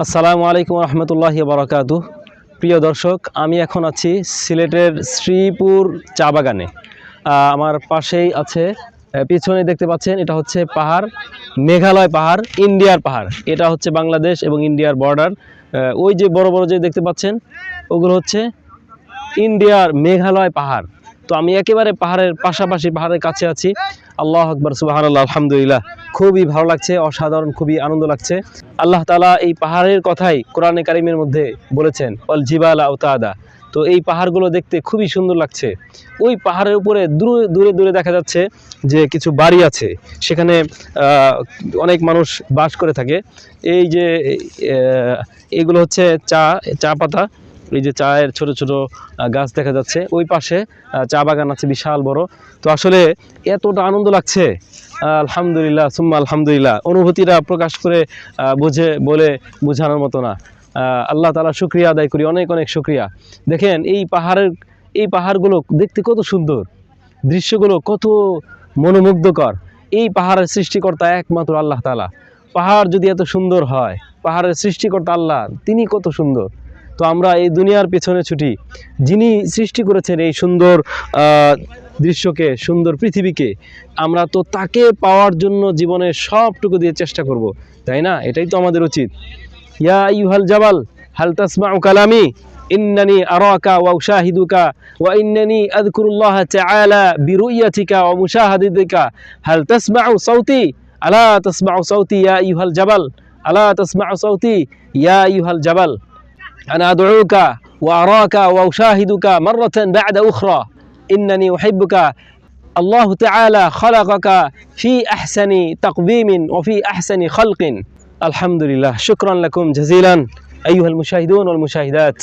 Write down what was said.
আসসালামু আলাইকুম রহমতুল্লাহি বারাকাতুহু। প্রিয় দর্শক, আমি এখন আছি সিলেটের শ্রীপুর চা বাগানে। আমার পাশেই আছে, পিছনে দেখতে পাচ্ছেন, এটা হচ্ছে পাহাড়, মেঘালয় পাহাড়, ইন্ডিয়ার পাহাড়। এটা হচ্ছে বাংলাদেশ এবং ইন্ডিয়ার বর্ডার। ওই যে বড় বড় যে দেখতে পাচ্ছেন, ওগুলো হচ্ছে ইন্ডিয়ার মেঘালয় পাহাড়। তো আমি একেবারে পাহাড়ের পাশাপাশি, পাহাড়ের কাছে আছি। আল্লাহ আকবার, সুবহানাল্লাহ, আলহামদুলিল্লাহ। খুবই ভালো লাগছে, অসাধারণ, খুবই আনন্দ লাগছে। আল্লাহ তাআলা এই পাহাড়ের কথাই কোরআনে কারিমের মধ্যে বলেছেন, ওয়াল জিবালা আওতাদা। তো এই পাহাড়গুলো দেখতে খুবই সুন্দর লাগছে। ওই পাহাড়ের উপরে দূরে দূরে দূরে দেখা যাচ্ছে যে কিছু বাড়ি আছে, সেখানে অনেক মানুষ বাস করে থাকে। এই যে এগুলো হচ্ছে চা পাতা। এই যে চায়ের ছোট ছোট গাছ দেখা যাচ্ছে, ওই পাশে চা বাগান আছে বিশাল বড়। তো আসলে এতটা আনন্দ লাগছে, আলহামদুলিল্লাহ সুম্মা আলহামদুলিল্লাহ। অনুভূতিটা প্রকাশ করে বলে বোঝানোর মতো না। আল্লাহ তাআলা শুকরিয়া আদায় করি, অনেক অনেক শুকরিয়া। দেখেন এই পাহাড়গুলো দেখতে কত সুন্দর, দৃশ্যগুলো কত মনোমুগ্ধকর। এই পাহাড়ের সৃষ্টিকর্তা একমাত্র আল্লাহ তাআলা। পাহাড় যদি এত সুন্দর হয়, পাহাড়ের সৃষ্টিকর্তা আল্লাহ, তিনি কত সুন্দর। তো আমরা এই দুনিয়ার পেছনে ছুটি, যিনি সৃষ্টি করেছেন এই সুন্দর দৃশ্যকে, সুন্দর পৃথিবীকে, আমরা তো তাকে পাওয়ার জন্য জীবনের সবটুকু দিয়ে চেষ্টা করব, তাই না? এটাই তো আমাদের উচিত। ইয়া আইয়ুহাল জাবাল হাল তাসমাউ কালামি ইন্নানি আরাকা ওয়া উশাহিদুকা ওয়া ইন্নানি আযকুরুল্লাহ তাআলা বিরুয়াতিকা ওয়া মুশাহাদাতিকা হাল তাসমাউ সাউতি আলা তাসমাউ সাউতি ইয়া আইয়ুহাল জাবাল আলা তাসমাউ সাউতি ইয়া আইয়ুহাল জাবাল أنا أدعوك وأراك وأشاهدك مرة بعد أخرى إنني أحبك. الله تعالى خلقك في أحسن تقويم وفي أحسن خلق. الحمد لله، شكرا لكم جزيلا أيها المشاهدون والمشاهدات.